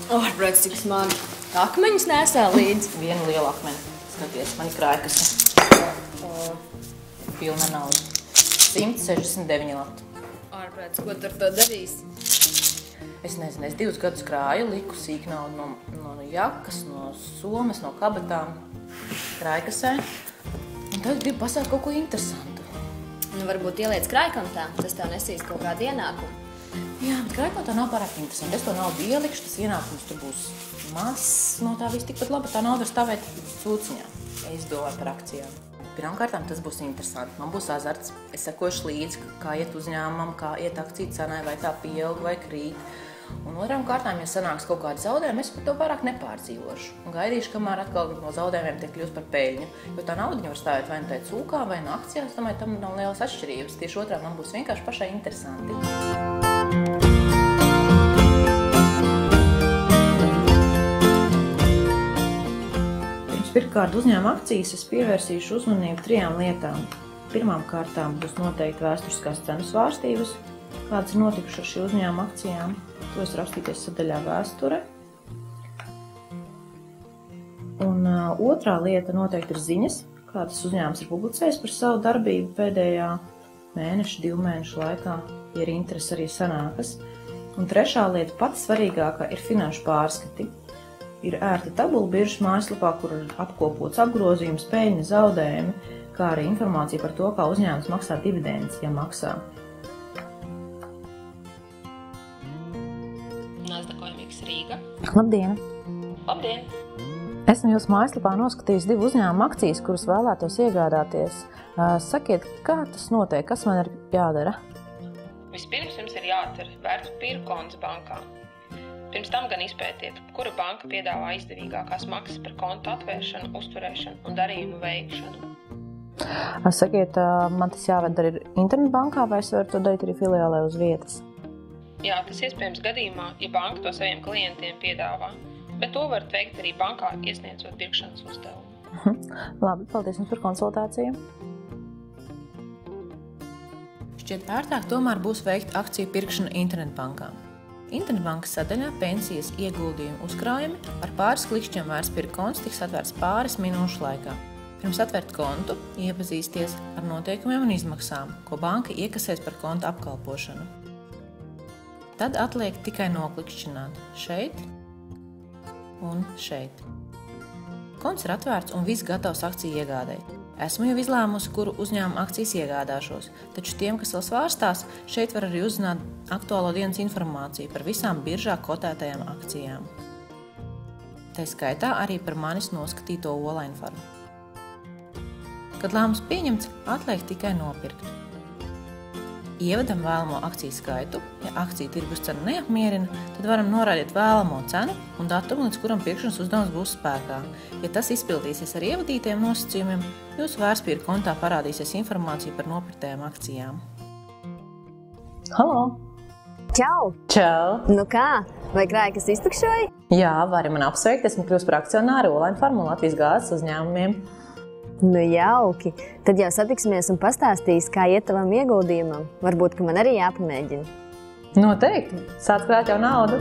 Ārprāts, cik smagi. Akmeņus nesā līdzi. Vienu lielu akmeni. Skaties, man ir krājkase. Pilna nauda. 169 lati. Ārprāts, ko tu ar to darīsi? Es nezinu, es 2 gadus krāju, liku sīk naudu no jakas, no somas, no kabatām, krājkasē. Un tad gribu pasākt kaut ko interesantu. Nu, varbūt ieliec krājkontā, tas tev nesīs kaut kādu ienākumu. Jā, bet krājkontā nav pārāk interesanti. Es to naudu ielikšu, tas ienākums tur būs mazs, no tā viss tikpat labi. Tā nauda var stāvēt sūciņā. Es domāju par akcijām. Pirmkārtām tas būs interesanti. Man būs azarts. Es sekošu līdzi, kā iet uzņēmumam, kā iet akciju cenai, vai tā pieaug vai krīt. Un otrām kārtām, ja sanāks kaut kādi zaudējumi, es par to pārāk nepārdzīvošu. Un gaidīšu, kamēr atkal no zaudējumiem tiek kļūst par peļņu. Jo tā nauda var stāvēt vai nu tajā cūkā, vai no akcijās. Es domāju, tam nav lielas atšķirības. Tieši otrā man būs vienkārši pašai interesanti. Pirmkārt, uzņēmuma akcijas es pievērsīšu uzmanību 3 lietām. Pirmām kārtām būs noteikti vēsturiskās cenu svārstības, kādas ir notikušas ar šī uzņēmuma akcijām. To es rakstīties sadaļā vēsture. Un otrā lieta noteikti ir ziņas, kādas uzņēmums ir publicējis par savu darbību pēdējā mēneša, 2 mēnešu laikā, ja ir interesi arī sanākas. Un trešā lieta, pati svarīgākā, ir finanšu pārskati. Ir ērta tabula biržas mājaslapā, kur ir apkopots apgrozījums, peļņa, zaudējumi, kā arī informācija par to, kā uzņēmums maksā dividendes, ja maksā. Nazdakojumīgs Rīga. Labdien! Labdien! Esmu jūsu mājaslapā noskatījis 2 uzņēmuma akcijas, kuras vēlētos iegādāties. Sakiet, kā tas notiek, kas man ir jādara? Vispirms jums ir jāatver vērtspapīru konts bankā. Pirms tam gan izpētiet, kura banka piedāvā izdevīgākās maksas par kontu atvēršanu, uzturēšanu un darījumu veikšanu. Sakiet, man tas jāved arī internetbankā, vai es varu to darīt arī filiālē uz vietas? Jā, tas iespējams gadījumā, ja banka to saviem klientiem piedāvā, bet to varat veikt arī bankā, iesniedzot pirkšanas uzdevumu. Labi, paldies jums par konsultāciju. Šķiet ērtāk tomēr būs veikt akciju pirkšanu internetbankā. Internetbankas sadaļā pensijas ieguldījumu uzkrājumi ar pāris klikšķiem vērtspapīra konts tiks atvērts pāris minūšu laikā. Pirms atvērt kontu, iepazīsties ar noteikumiem un izmaksām, ko banka iekasēs par konta apkalpošanu. Tad atliek tikai noklikšķināt šeit un šeit. Konts ir atvērts un viss gatavs akciju iegādēji. Esmu jau izlēmusi, kuru uzņēmuma akcijas iegādāšos, taču tiem, kas vēl svārstās, šeit var arī uzzināt aktuālo dienas informāciju par visām biržā kotētajām akcijām. Tā skaitā arī par manis noskatīto olainfarmu. Kad lēmums pieņemts, atliek tikai nopirkt. Ievedam vēlamo akciju skaitu. Ja akciju tirgus cena neapmierina, tad varam norādīt vēlamo cenu un datumu, līdz kuram pirkšanas uzdevums būs spēkā. Ja tas izpildīsies ar ievadītiem nosacījumiem, jūsu vērtspapīra kontā parādīsies informācija par nopirktējām akcijām. Halo! Čau! Čau! Nu kā? Vai krājkas iztukšoja? Jā, vari man apsveikt, esmu kļūst par akcionāru olainfarmu un Latvijas gāzes uzņēmumiem. Nu jauki. Tad jau satiksimies un pastāstīs, kā iet tavam ieguldījumam. Varbūt, ka man arī jāpamēģina. Noteikti! Sāc krāt jau naudu!